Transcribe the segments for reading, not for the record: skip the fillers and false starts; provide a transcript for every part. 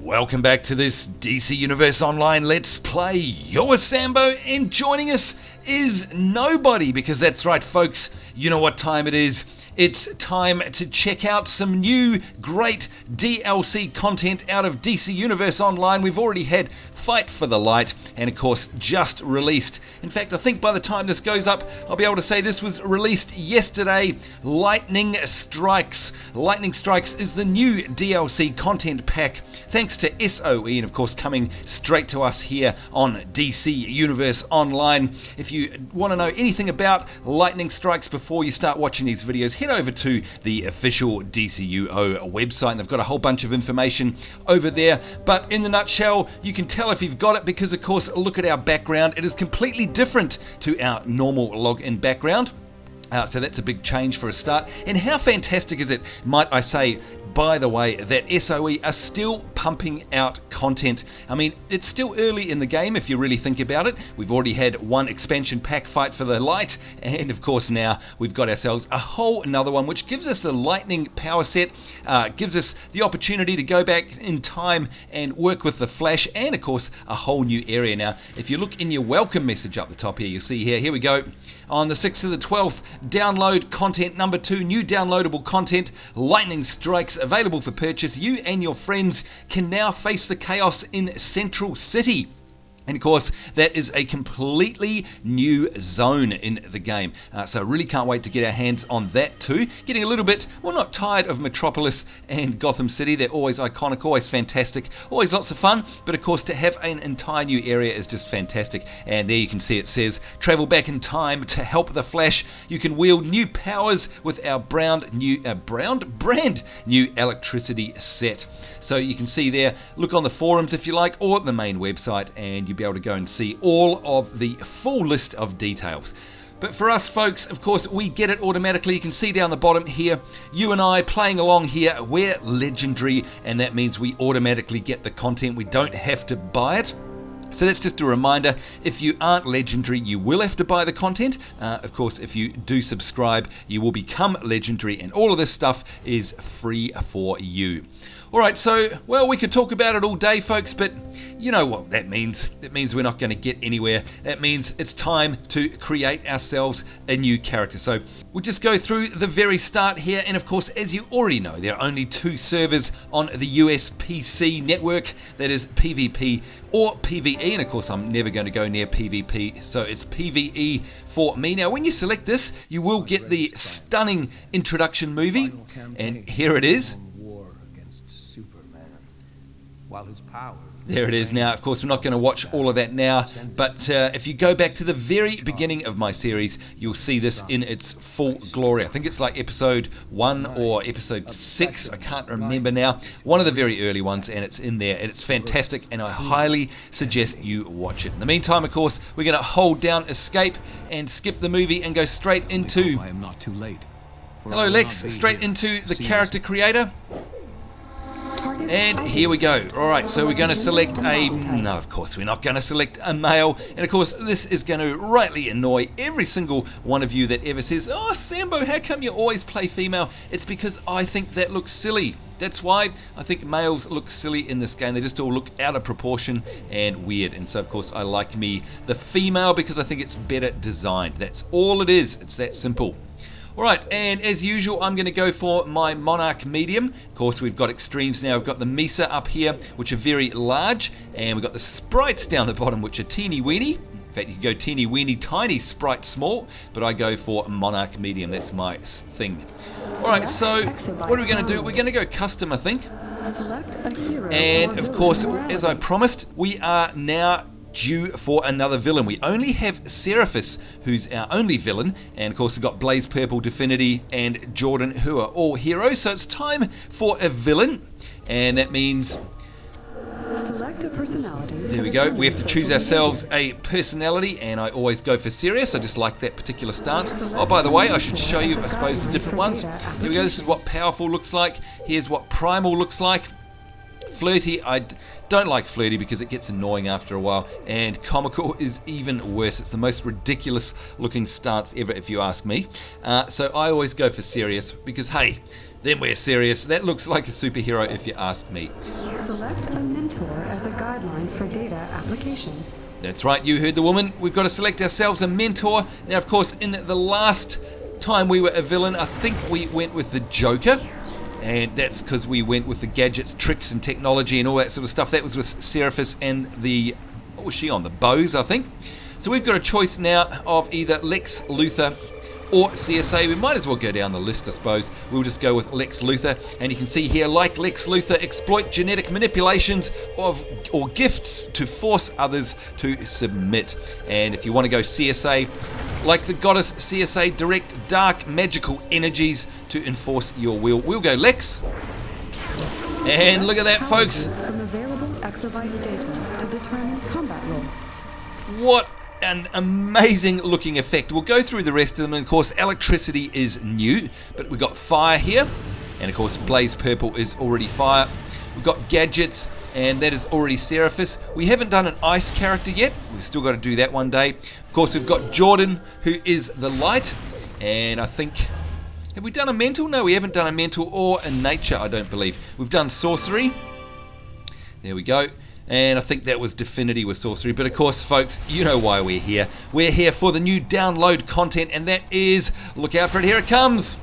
Welcome back to this DC Universe Online Let's Play. You're Sambo, and joining us is nobody, because that's right folks, you know what time it is. It's time to check out some new great DLC content out of DC Universe Online. We've already had Fight for the Light, and of course just released. In fact, I think by the time this goes up, I'll be able to say this was released yesterday. Lightning Strikes. Lightning Strikes is the new DLC content pack, thanks to SOE, and of course coming straight to us here on DC Universe Online. If you want to know anything about Lightning Strikes before you start watching these videos, head over to the official DCUO website, and they've got a whole bunch of information over there. But in the nutshell, you can tell if you've got it because, of course, look at our background. It is completely different to our normal login background. So that's a big change for a start. And how fantastic is it, might I say, by the way, that SOE are still pumping out content. I mean, it's still early in the game if you really think about it. We've already had one expansion pack, Fight for the Light, and of course now we've got ourselves a whole another one, which gives us the Lightning power set, gives us the opportunity to go back in time and work with the Flash, and of course a whole new area. Now, if you look in your welcome message up the top here, you'll see here we go. On the 6th to the 12th, download content number 2, new downloadable content, Lightning Strikes, available for purchase. You and your friends can now face the chaos in Central City. And of course, that is a completely new zone in the game. So I really can't wait to get our hands on that too. Getting a little bit, well, not tired of Metropolis and Gotham City. They're always iconic, always fantastic, always lots of fun. But of course, to have an entire new area is just fantastic. And there you can see it says, travel back in time to help the Flash. You can wield new powers with our brand new electricity set. So you can see there, look on the forums if you like, or the main website, and you be able to go and see all of the full list of details. But for us folks, of course, we get it automatically. You can see down the bottom here, you and I playing along here, we're legendary, and that means we automatically get the content. We don't have to buy it. So that's just a reminder, if you aren't legendary, you will have to buy the content. Of course, if you do subscribe, you will become legendary, and all of this stuff is free for you. Alright, so, well, we could talk about it all day, folks, but you know what that means. It means we're not going to get anywhere. That means it's time to create ourselves a new character. So we'll just go through the very start here, and of course, as you already know, there are only 2 servers on the US PC network. That is PvP or PvE, and of course I'm never going to go near PvP, so it's PvE for me. Now when you select this, you will get the stunning introduction movie, and here it is. There it is now. Of course, we're not going to watch all of that now, but if you go back to the very beginning of my series, you'll see this in its full glory. I think it's like episode 1 or episode 6, I can't remember now. One of the very early ones, and it's in there, and it's fantastic, and I highly suggest you watch it. In the meantime, of course, we're going to hold down escape and skip the movie and go straight into... I am not too late. Hello Lex, straight into the character creator. And here we go. Alright, so we're going to select a... No, of course we're not going to select a male. And of course this is going to rightly annoy every single one of you that ever says, "Oh Sambo, how come you always play female?" It's because I think that looks silly. That's why I think males look silly in this game. They just all look out of proportion and weird. And so of course I like me the female because I think it's better designed. That's all it is. It's that simple. Alright, and as usual, I'm going to go for my Monarch Medium. Of course, we've got extremes now. We've got the Mesa up here, which are very large, and we've got the sprites down the bottom, which are teeny weeny. In fact, you can go teeny weeny, tiny, sprite small, but I go for Monarch Medium. That's my thing. Alright, so what are we going to do? We're going to go custom, I think. And of course, as I promised, we are now due for another villain. We only have Seraphis, who's our only villain, and of course we've got Blaze Purple, Definity, and Jordan, who are all heroes. So it's time for a villain, and that means... Select a personality. There we go. We have to choose ourselves a personality, and I always go for Sirius. I just like that particular stance. Oh, by the way, I should show you, I suppose, the different ones. Here we go. This is what Powerful looks like. Here's what Primal looks like. Flirty, I don't like Flirty because it gets annoying after a while, and Comical is even worse. It's the most ridiculous looking stance ever if you ask me. So I always go for Serious because, hey, then we're serious. That looks like a superhero if you ask me. Select a mentor as a guidelines for data application. That's right, you heard the woman. We've got to select ourselves a mentor. Now, of course, in the last time we were a villain, I think we went with the Joker. And that's because we went with the gadgets, tricks, and technology and all that sort of stuff. That was with Seraphis and what was she on? The bows, I think. So we've got a choice now of either Lex Luthor or CSA. We might as well go down the list, I suppose. We'll just go with Lex Luthor. And you can see here, like Lex Luthor, exploit genetic manipulations or gifts to force others to submit. And if you want to go CSA, like the goddess CSA, direct dark magical energies to enforce your will. We'll go Lex. And look at that, folks. From available exobyte data to determine combat role. What an amazing looking effect. We'll go through the rest of them, and of course electricity is new, but we've got fire here, and of course blaze purple is already fire. We've got gadgets, and that is already Seraphis. We haven't done an ice character yet. We've still got to do that one day. Of course we've got Jordan, who is the light, and I think, have we done a mental? No, we haven't done a mental or a nature, I don't believe. We've done sorcery. There we go. And I think that was Definity with sorcery. But of course, folks, you know why we're here. We're here for the new download content, and that is, look out for it, here it comes.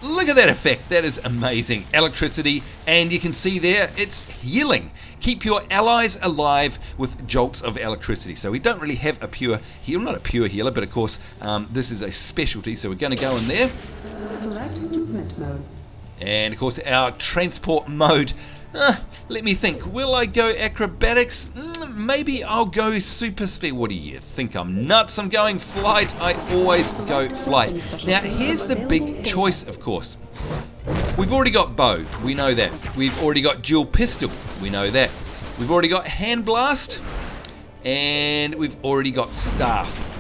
Look at that effect. That is amazing. Electricity, and you can see there, it's healing. Keep your allies alive with jolts of electricity. So we don't really have a pure healer, not a pure healer, but of course, this is a specialty, so we're going to go in there. Select movement mode. And of course, our transport mode. Let me think. Will I go acrobatics? Maybe I'll go super speed. What do you think? I'm nuts. I'm going flight. I always go flight. Now, here's the big choice, of course. We've already got bow. We know that. We've already got dual pistol. We know that. We've already got hand blast. And we've already got staff.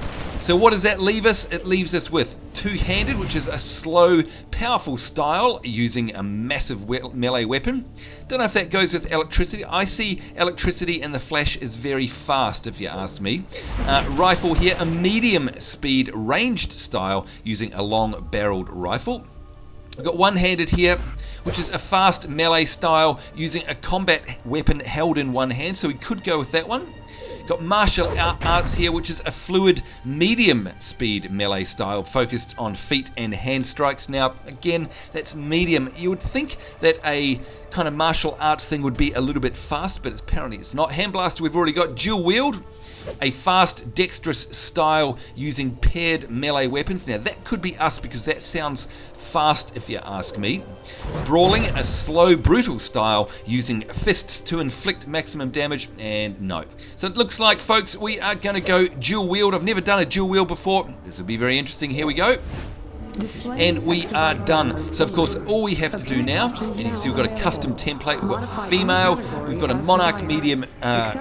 So what does that leave us? It leaves us with two-handed, which is a slow, powerful style using a massive melee weapon. Don't know if that goes with electricity. I see electricity and the flash is very fast, if you ask me. Rifle here, a medium speed ranged style using a long barreled rifle. I've got one-handed here, which is a fast melee style using a combat weapon held in one hand, so we could go with that one. Got martial arts here, which is a fluid medium speed melee style focused on feet and hand strikes. Now again, that's medium. You would think that a kind of martial arts thing would be a little bit fast, but apparently it's not. Hand blaster, we've already got dual wield, a fast dexterous style using paired melee weapons. Now that could be us because that sounds fast if you ask me. Brawling, a slow brutal style using fists to inflict maximum damage, and no. So it looks like, folks, we are going to go dual wield. I've never done a dual wield before. This will be very interesting. Here we go. And we are done. So of course all we have to do now, and you can see we've got a custom template, we've got female, we've got a monarch medium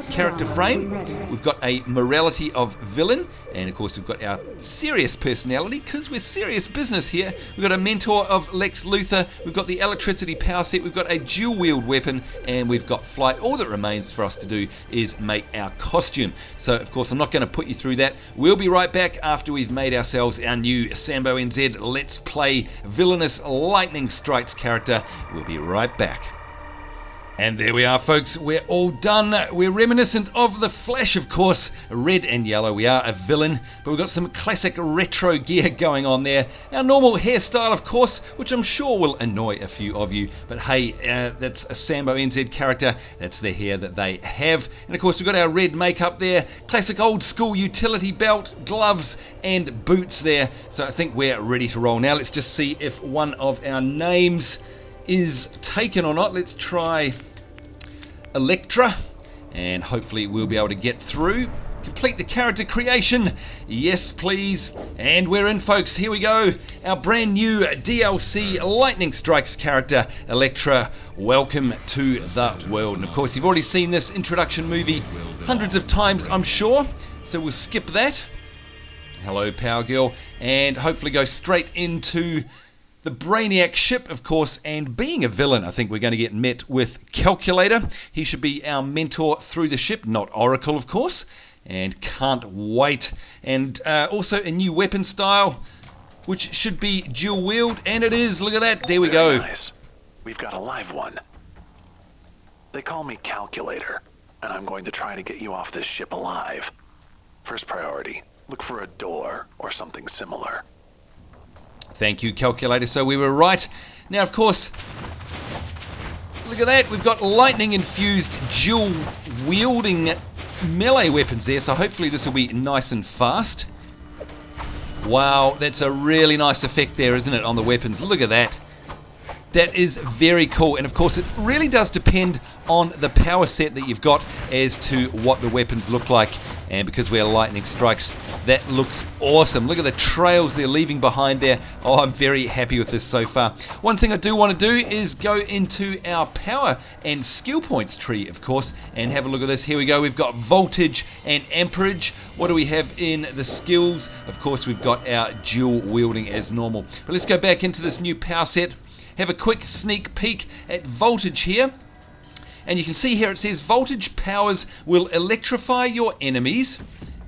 character frame, we've got a morality of villain, and of course we've got our serious personality, because we're serious business here. We've got a mentor of Lex Luthor, we've got the electricity power set, we've got a dual wield weapon, and we've got flight. All that remains for us to do is make our costume. So of course I'm not going to put you through that. We'll be right back after we've made ourselves our new Sambonz Let's Play Villainous Lightning Strikes character. We'll be right back. And there we are, folks. We're all done. We're reminiscent of the Flash, of course. Red and yellow. We are a villain, but we've got some classic retro gear going on there. Our normal hairstyle, of course, which I'm sure will annoy a few of you. But hey, that's a Sambonz character. That's the hair that they have. And of course, we've got our red makeup there. Classic old school utility belt, gloves, and boots there. So I think we're ready to roll. Now let's just see if one of our names is taken or not. Let's try Electra, and hopefully we'll be able to get through. Complete the character creation. Yes, please. And we're in, folks. Here we go. Our brand new DLC Lightning Strikes character, Electra. Welcome to the world. And of course, you've already seen this introduction movie hundreds of times, I'm sure. So we'll skip that. Hello, Power Girl. And hopefully go straight into the Braniac ship, of course, and being a villain, I think we're going to get met with Calculator. He should be our mentor through the ship, not Oracle, of course, and can't wait. And also a new weapon style. which should be dual wield, and it is. Look at that. There we Very go. Nice. We've got a live one. They call me Calculator, and I'm going to try to get you off this ship alive. First priority, look for a door or something similar. Thank you, Calculator. So we were right. Now, of course, look at that. We've got lightning-infused dual-wielding melee weapons there, so hopefully this will be nice and fast. Wow, that's a really nice effect there, isn't it, on the weapons? Look at that. That is very cool, and of course it really does depend on the power set that you've got as to what the weapons look like, and because we're lightning strikes, that looks awesome. Look at the trails they're leaving behind there. Oh, I'm very happy with this so far. One thing I do want to do is go into our power and skill points tree, of course, and have a look at this. Here we go. We've got voltage and amperage. What do we have in the skills? Of course, we've got our dual wielding as normal. But let's go back into this new power set. Have a quick sneak peek at voltage here, and you can see here it says voltage powers will electrify your enemies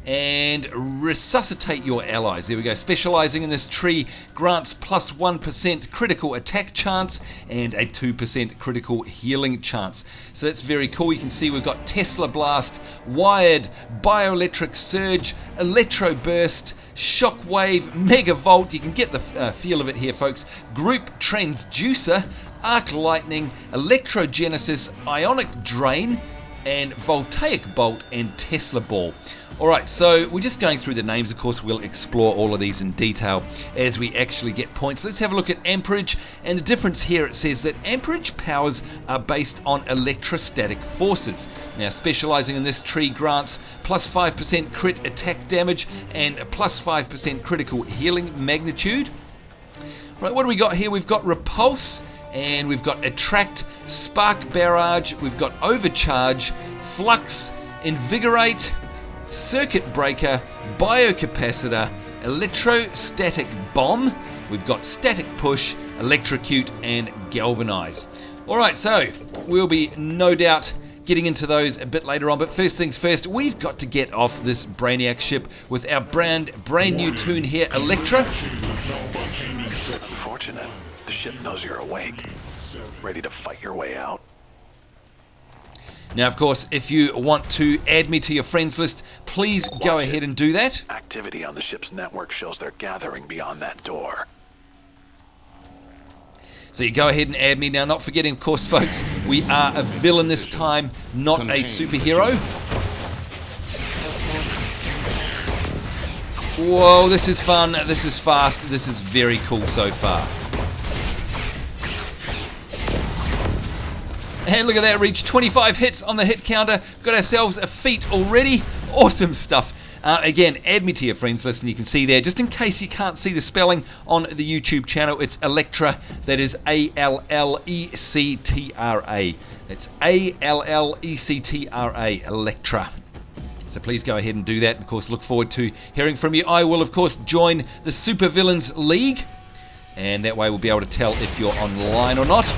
and resuscitate your allies. There we go. Specializing in this tree grants plus 1% critical attack chance and a 2% critical healing chance. So that's very cool. You can see we've got Tesla Blast, Wired, Bioelectric Surge, Electro Burst, Shockwave, Megavolt. You can get the feel of it here, folks. Group Transducer, Arc Lightning, Electrogenesis, Ionic Drain, and Voltaic Bolt and Tesla Ball. Alright, so we're just going through the names. Of course, we'll explore all of these in detail as we actually get points. Let's have a look at amperage, and the difference here, it says that amperage powers are based on electrostatic forces. Now, specializing in this tree grants plus 5% crit attack damage and plus 5% critical healing magnitude. Right, what do we got here? We've got repulse, and we've got attract, spark barrage, we've got overcharge, flux, invigorate, circuit breaker, biocapacitor, electrostatic bomb, we've got static push, electrocute, and galvanize. Alright, so we'll be no doubt getting into those a bit later on, but first things first, we've got to get off this Braniac ship with our brand new tune here, Electra. Unfortunate. The ship knows you're awake. Ready to fight your way out? Now, of course, if you want to add me to your friends list, please go ahead and do that. Activity on the ship's network shows they're gathering beyond that door. So you go ahead and add me. Now, not forgetting, of course, folks, we are a villain this time, not a superhero. Whoa, this is fun, this is fast, this is very cool so far. And look at that, reached 25 hits on the hit counter. Got ourselves a feat already. Awesome stuff. Again, add me to your friends list, and you can see there, just in case you can't see the spelling on the YouTube channel, it's Electra. That is A-L-L-E-C-T-R-A. That's A-L-L-E-C-T-R-A, Electra. So please go ahead and do that. Of course, look forward to hearing from you. I will, of course, join the Supervillains League, and that way we'll be able to tell if you're online or not.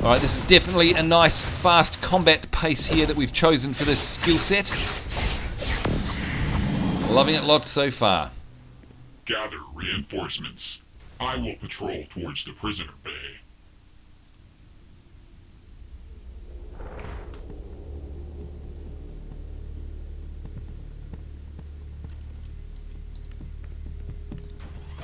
Alright, this is definitely a nice, fast combat pace here that we've chosen for this skill set. Loving it lots so far. Gather reinforcements. I will patrol towards the prisoner bay.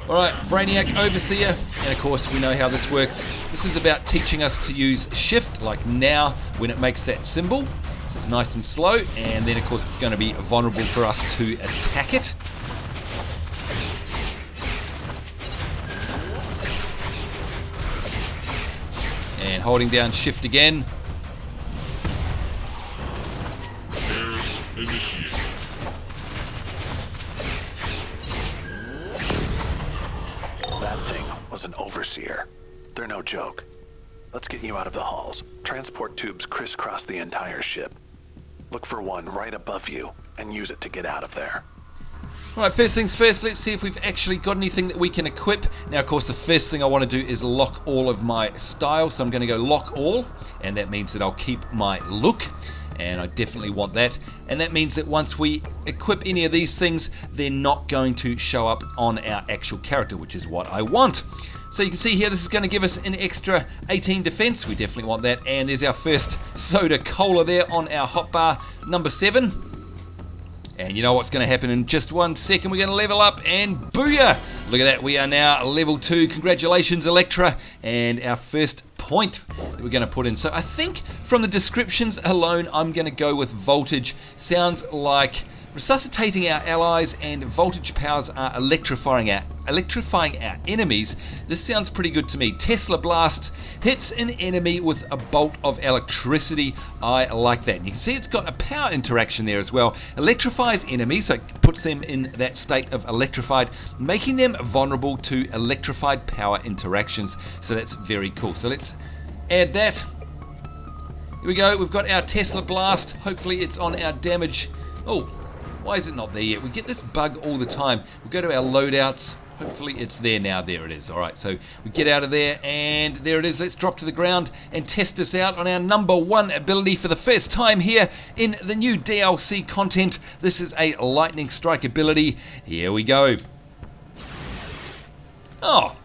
Alright, Brainiac, Overseer, and of course we know how this works. This is about teaching us to use shift, like now when it makes that symbol. So it's nice and slow, and then of course it's going to be vulnerable for us to attack it. And holding down shift again. Initiate. That thing was an overseer. They're no joke. Let's get you out of the halls. Transport tubes crisscross the entire ship. Look for one right above you and use it to get out of there. Alright, first things first, let's see if we've actually got anything that we can equip. Now, of course, the first thing I want to do is lock all of my styles. So I'm going to go lock all, and that means that I'll keep my look. And I definitely want that. And that means that once we equip any of these things, they're not going to show up on our actual character, which is what I want. So you can see here, this is going to give us an extra 18 defense. We definitely want that. And there's our first soda cola there on our hotbar number 7. And you know what's going to happen in just 1 second. We're going to level up and booyah! Look at that, we are now level 2. Congratulations, Electra. And our first point that we're going to put in. So I think from the descriptions alone, I'm going to go with voltage. Sounds like resuscitating our allies and voltage powers are electrifying our enemies. This sounds pretty good to me. Tesla Blast hits an enemy with a bolt of electricity. I like that. And you can see it's got a power interaction there as well. Electrifies enemies, so it puts them in that state of electrified, making them vulnerable to electrified power interactions. So that's very cool. So let's add that. Here we go. We've got our Tesla Blast. Hopefully it's on our damage. Oh, why is it not there yet? We get this bug all the time. We'll go to our loadouts. Hopefully it's there now. There it is. Alright, so we get out of there and there it is. Let's drop to the ground and test this out on our number 1 ability for the first time here in the new DLC content. This is a lightning strike ability. Here we go. Oh,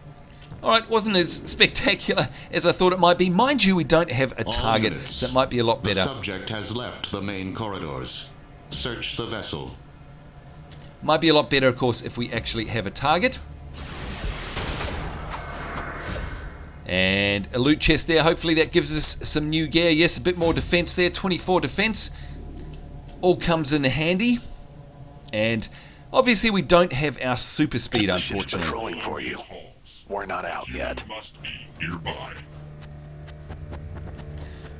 alright, wasn't as spectacular as I thought it might be. Mind you, we don't have a target, so it might be a lot better. The subject has left the main corridors. Search the vessel. Might be a lot better, of course, if we actually have a target. And a loot chest there. Hopefully that gives us some new gear. Yes, a bit more defense there. 24 defense. All comes in handy. And obviously we don't have our super speed, unfortunately. Patrolling for you. We're not out yet. Must be nearby.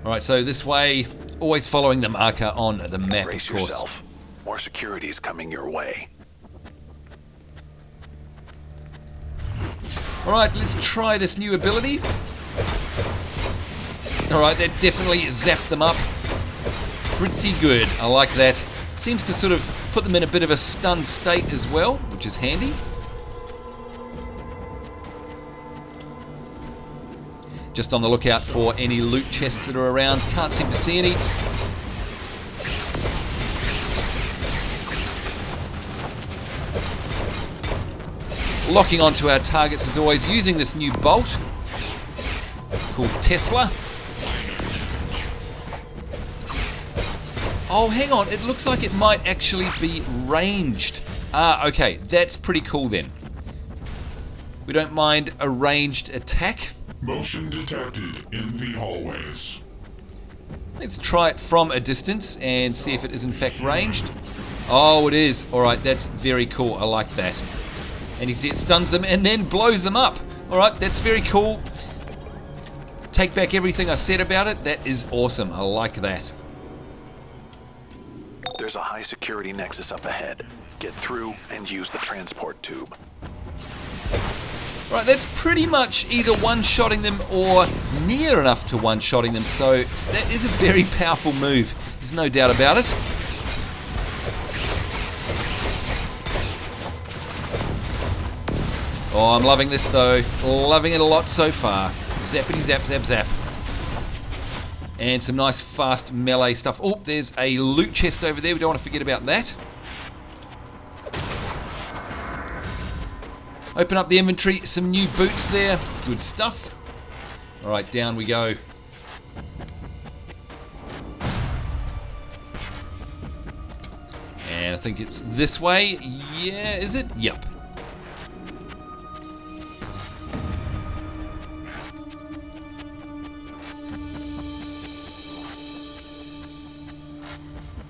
Alright, so this way, always following the marker on the map, Brace of course. yourself. More security's coming your way. Alright, let's try this new ability. Alright, that definitely zapped them up. Pretty good, I like that. Seems to sort of put them in a bit of a stunned state as well, which is handy. Just on the lookout for any loot chests that are around. Can't seem to see any. Locking onto our targets as always, using this new bolt called Tesla. Oh, hang on, it looks like it might actually be ranged. Ah, okay, that's pretty cool then. We don't mind a ranged attack. Motion detected in the hallways. Let's try it from a distance and see if it is in fact ranged. Oh, it is. Alright, that's very cool. I like that. And you can see it stuns them and then blows them up. Alright, that's very cool. Take back everything I said about it. That is awesome. I like that. There's a high security nexus up ahead. Get through and use the transport tube. Right, that's pretty much either one-shotting them or near enough to one-shotting them, so that is a very powerful move. There's no doubt about it. Oh, I'm loving this though. Loving it a lot so far. Zappity zap zap zap. And some nice fast melee stuff. Oh, there's a loot chest over there. We don't want to forget about that. Open up the inventory, some new boots there. Good stuff. Alright, down we go. And I think it's this way. Yeah, is it? Yep.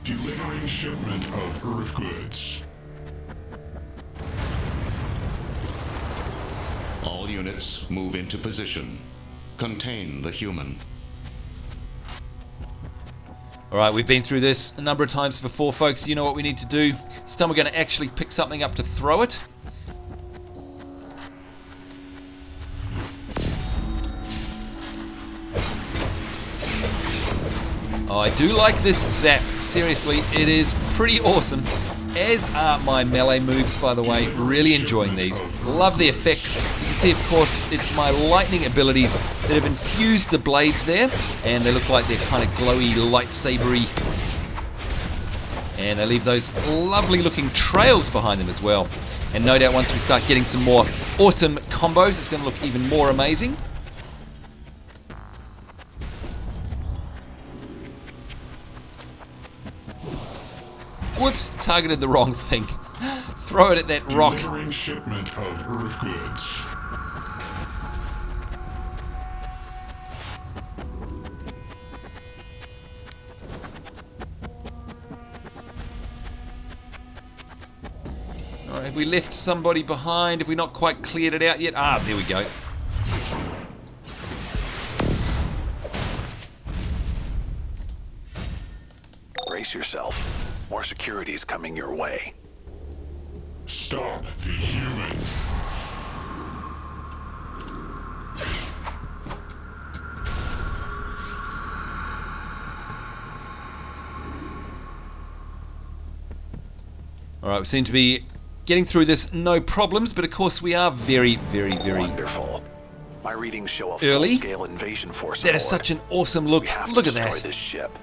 Delivering shipment of Earth goods. All units move into position. Contain the human. Alright, we've been through this a number of times before, folks. You know what we need to do. This time we're going to actually pick something up to throw it. Oh, I do like this zap. Seriously, it is pretty awesome. As are my melee moves, by the way. Really enjoying these. Love the effect. You can see, of course, it's my lightning abilities that have infused the blades there. And they look like they're kind of glowy, lightsabery And they leave those lovely looking trails behind them as well. And no doubt once we start getting some more awesome combos, it's going to look even more amazing. Whoops, targeted the wrong thing. Throw it at that rock. Delivering shipment of Earth goods. Alright, have we left somebody behind? Have we not quite cleared it out yet? Ah, there we go. Brace yourself. More security's coming your way. Stop the human. Alright, we seem to be getting through this no problems, but of course we are very, very, very Wonderful. My readings show a early. full-scale invasion force. That is aboard. such an awesome look. We have Look to at destroy that. this ship.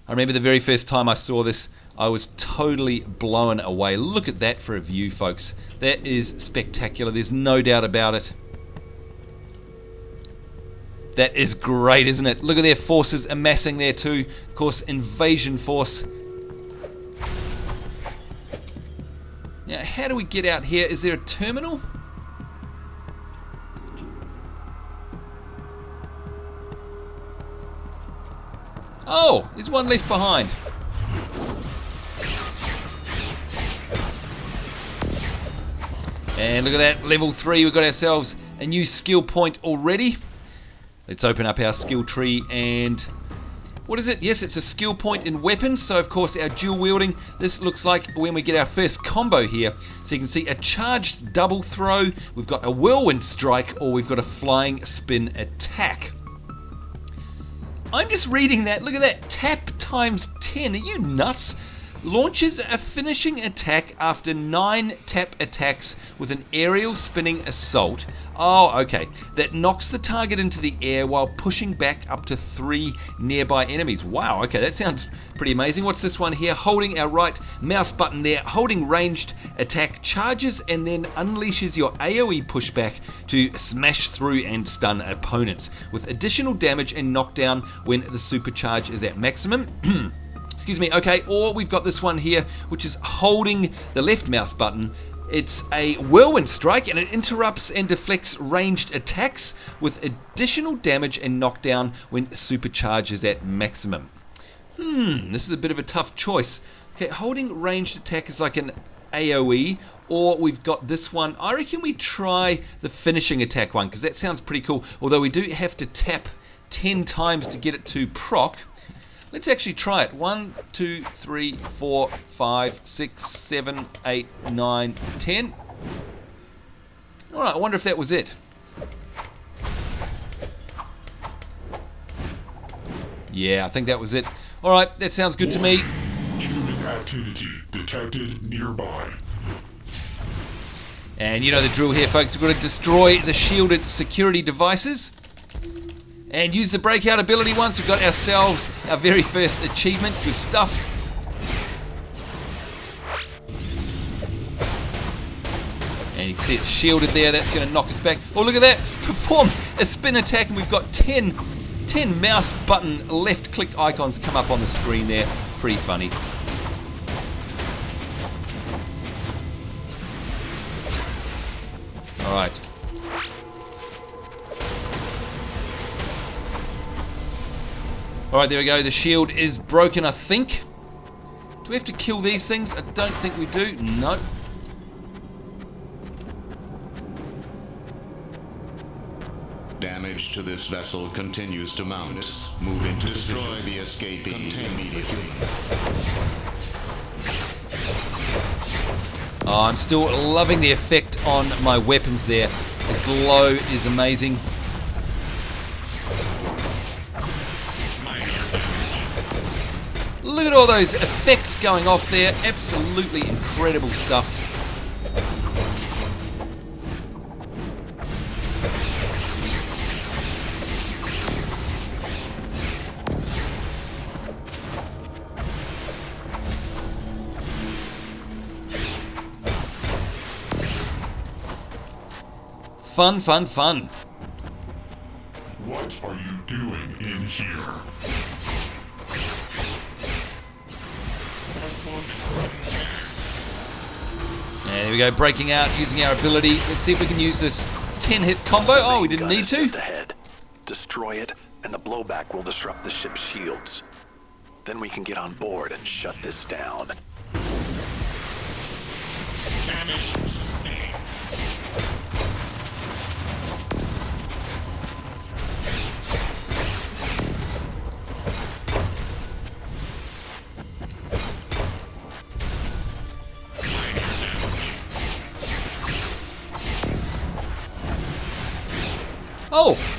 I remember the very first time I saw this, I was totally blown away. Look at that for a view, folks. That is spectacular. There's no doubt about it. That is great, isn't it? Look at their forces amassing there too. Of course, invasion force. Now, how do we get out here? Is there a terminal? Oh, there's one left behind. And look at that, level 3, we've got ourselves a new skill point already. Let's open up our skill tree and... what is it? Yes, it's a skill point in weapons. So, of course, our dual wielding, this looks like when we get our first combo here. So you can see a charged double throw, we've got a whirlwind strike, or we've got a flying spin attack. I'm just reading that. Look at that. Tap times 10. Are you nuts? Launches a finishing attack after 9 tap attacks with an aerial spinning assault. Oh, okay. That knocks the target into the air while pushing back up to 3 nearby enemies. Wow, okay, that sounds pretty amazing. What's this one here? Holding our right mouse button there, holding ranged attack, charges and then unleashes your AoE pushback to smash through and stun opponents with additional damage and knockdown when the supercharge is at maximum. Excuse me, okay, or we've got this one here, which is holding the left mouse button. It's a whirlwind strike and it interrupts and deflects ranged attacks with additional damage and knockdown when supercharge is at maximum. This is a bit of a tough choice. Okay, holding ranged attack is like an AoE, or we've got this one. I reckon we try the finishing attack one, because that sounds pretty cool, although we do have to tap 10 times to get it to proc. Let's actually try it. 1, 2, 3, 4, 5, 6, 7, 8, 9, 10. Alright, I wonder if that was it. Yeah, I think that was it. Alright, that sounds good to me. Human activity detected nearby. And you know the drill here, folks. We've got to destroy the shielded security devices. And use the breakout ability once we've got ourselves our very first achievement. Good stuff. And you can see it's shielded there. That's going to knock us back. Oh, look at that. Perform a spin attack. And we've got 10 mouse button left click icons come up on the screen there. Pretty funny. Alright. Alright, there we go. The shield is broken, I think. Do we have to kill these things? I don't think we do. No. Damage to this vessel continues to mount. Move in to destroy the escapee immediately. Oh, I'm still loving the effect on my weapons there. The glow is amazing. Look at all those effects going off there. Absolutely incredible stuff. Fun, fun, fun. What are you doing in here? There we go, breaking out, using our ability. Let's see if we can use this 10-hit combo. Oh, we didn't need to. Just ahead. Destroy it, and the blowback will disrupt the ship's shields. Then we can get on board and shut this down. Damage sustained.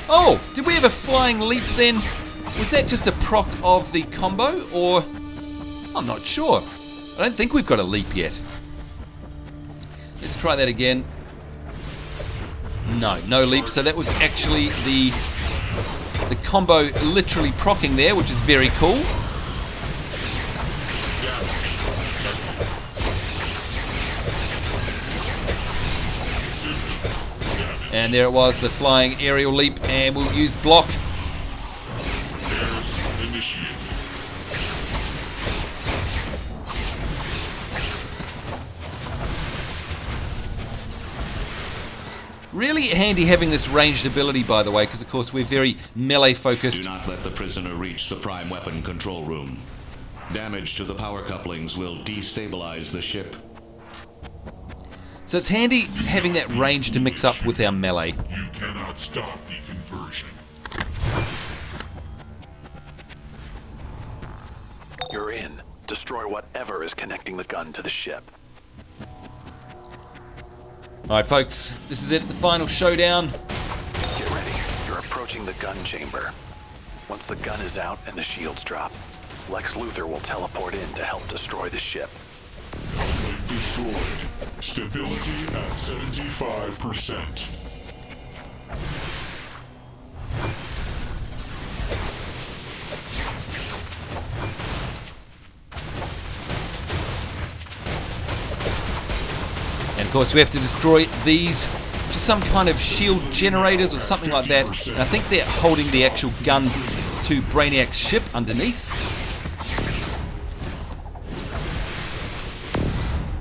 Oh, did we have a flying leap then? Was that just a proc of the combo, or... I'm not sure. I don't think we've got a leap yet. Let's try that again. No leap, so that was actually the combo literally proccing there, which is very cool. And there it was, the flying aerial leap, and we'll use block. Really handy having this ranged ability, by the way, because of course we're very melee focused. Do not let the prisoner reach the prime weapon control room. Damage to the power couplings will destabilize the ship. So it's handy having that range to mix up with our melee. You cannot stop the conversion. You're in. Destroy whatever is connecting the gun to the ship. Alright folks, this is it, the final showdown. Get ready. You're approaching the gun chamber. Once the gun is out and the shields drop, Lex Luthor will teleport in to help destroy the ship. Destroyed. Stability at 75%. And of course we have to destroy these, just some kind of shield generators or something like that. And I think they're holding the actual gun to Braniac's ship underneath.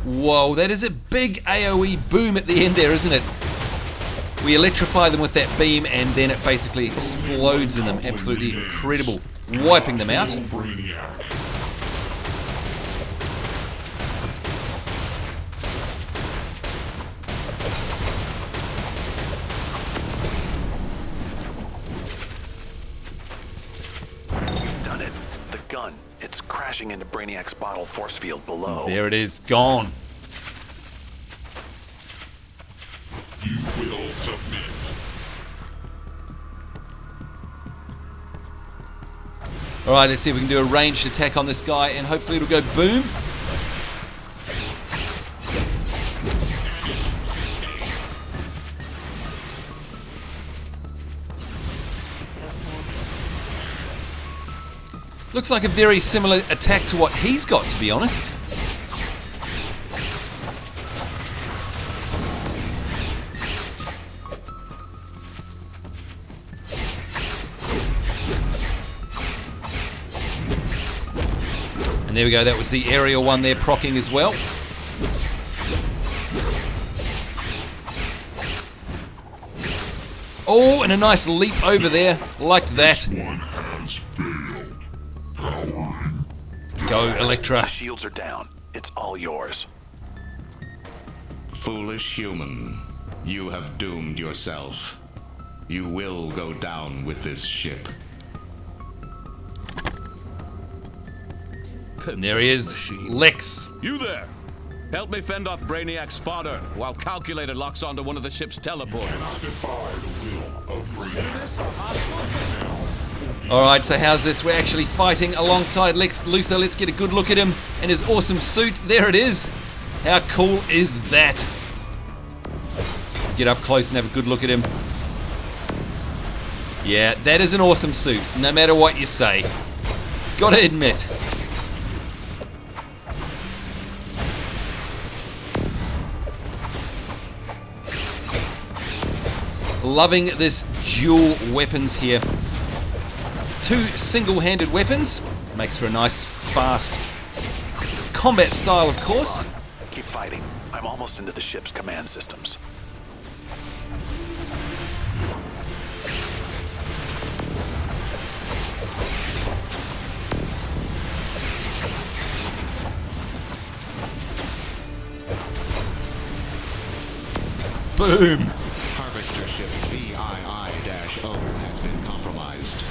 Whoa, that is a big AoE boom at the end there, isn't it? We electrify them with that beam and then it basically explodes in them. Absolutely incredible. Wiping them out. Brainiac. We've done it. The gun. It's crashing into Brainiac's bottle force field below. There it is, gone. You will submit. Alright, let's see if we can do a ranged attack on this guy and hopefully it'll go boom. Looks like a very similar attack to what he's got, to be honest. And there we go, that was the aerial one there proccing as well. Oh, and a nice leap over there, like that. One has failed. Powering. Go, Elektra. The shields are down. It's all yours. Foolish human, you have doomed yourself. You will go down with this ship. And there he is, Lex. You there! Help me fend off Brainiac's fodder while Calculator locks onto one of the ship's teleporters. Cannot defy the will of Brainiac. Alright, so how's this? We're actually fighting alongside Lex Luthor. Let's get a good look at him and his awesome suit. There it is. How cool is that? Get up close and have a good look at him. Yeah, that is an awesome suit, no matter what you say. Gotta admit. Loving this dual weapons here. 2 single-handed weapons. Makes for a nice, fast combat style, of course. Keep fighting. I'm almost into the ship's command systems. Boom! Harvester ship VII-0 has been compromised.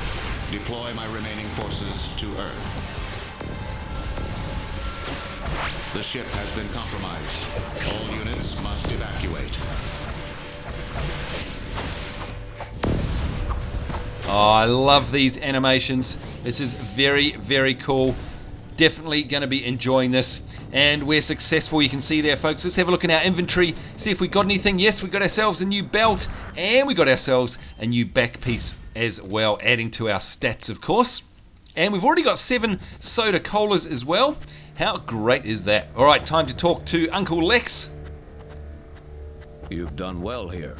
Deploy my remaining forces to Earth. The ship has been compromised. All units must evacuate. Oh, I love these animations. This is very, very cool. Definitely going to be enjoying this. And we're successful, you can see there, folks. Let's have a look in our inventory, see if we got anything. Yes, we got ourselves a new belt, and we got ourselves a new back piece as well, adding to our stats, of course. And we've already got 7 soda colas as well. How great is that? All right, time to talk to Uncle Lex. You've done well here.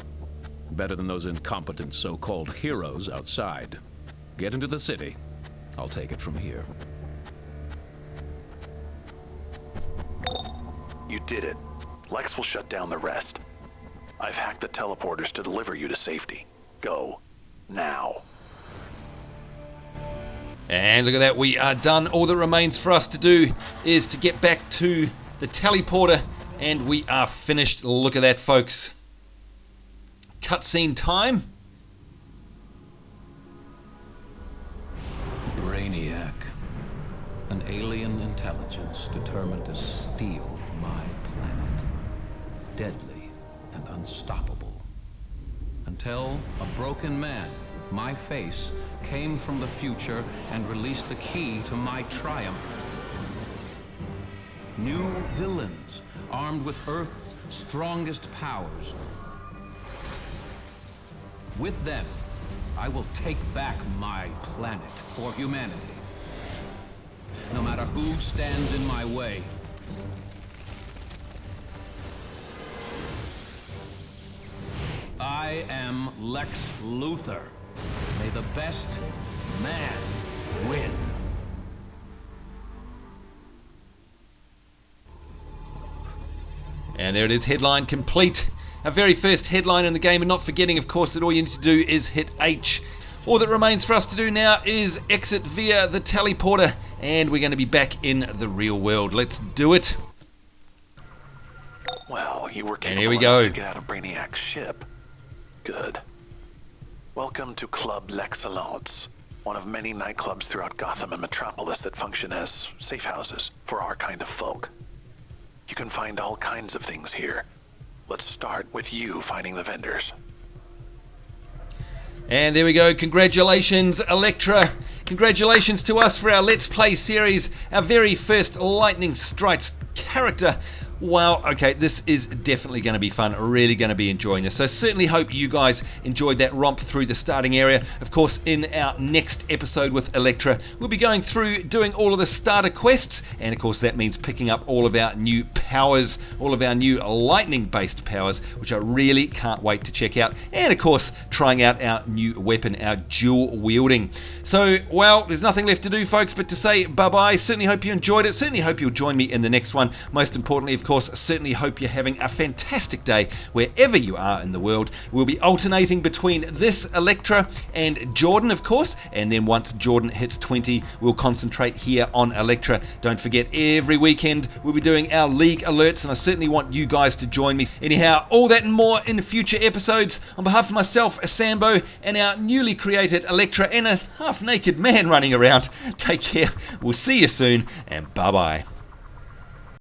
Better than those incompetent so-called heroes outside. Get into the city. I'll take it from here. You did it. Lex will shut down the rest. I've hacked the teleporters to deliver you to safety. Go. Now. And look at that, we are done. All that remains for us to do is to get back to the teleporter, and we are finished. Look at that, folks. Cutscene time. Braniac, an alien intelligence determined to steal my planet. Deadly and unstoppable. Until a broken man with my face came from the future and released the key to my triumph. New villains armed with Earth's strongest powers. With them, I will take back my planet for humanity. No matter who stands in my way. I am Lex Luthor. May the best man win. And there it is, headline complete. Our very first headline in the game, and not forgetting, of course, that all you need to do is hit H. All that remains for us to do now is exit via the teleporter, and we're going to be back in the real world. Let's do it. Well, you were And here we capable go. enough to get out of Braniac's ship. Good. Welcome to Club L'Excellence, one of many nightclubs throughout Gotham and Metropolis that function as safe houses for our kind of folk. You can find all kinds of things here. Let's start with you finding the vendors. And there we go. Congratulations, Elektra. Congratulations to us for our Let's Play series. Our very first Lightning Strikes character. Wow, okay, this is definitely going to be fun. Really going to be enjoying this. So certainly hope you guys enjoyed that romp through the starting area. Of course, in our next episode with Elektra, we'll be going through doing all of the starter quests. And of course, that means picking up all of our new powers, all of our new lightning-based powers, which I really can't wait to check out. And of course, trying out our new weapon, our dual wielding. So, well, there's nothing left to do, folks, but to say bye-bye. Certainly hope you enjoyed it. Certainly hope you'll join me in the next one. Most importantly, of course, certainly hope you're having a fantastic day wherever you are in the world. We'll be alternating between this Elektra and Jordan, of course, and then once Jordan hits 20, we'll concentrate here on Elektra. Don't forget, every weekend we'll be doing our League alerts, and I certainly want you guys to join me. Anyhow, all that and more in future episodes. On behalf of myself, Sambo, and our newly created Elektra, and a half-naked man running around, take care. We'll see you soon, and bye-bye.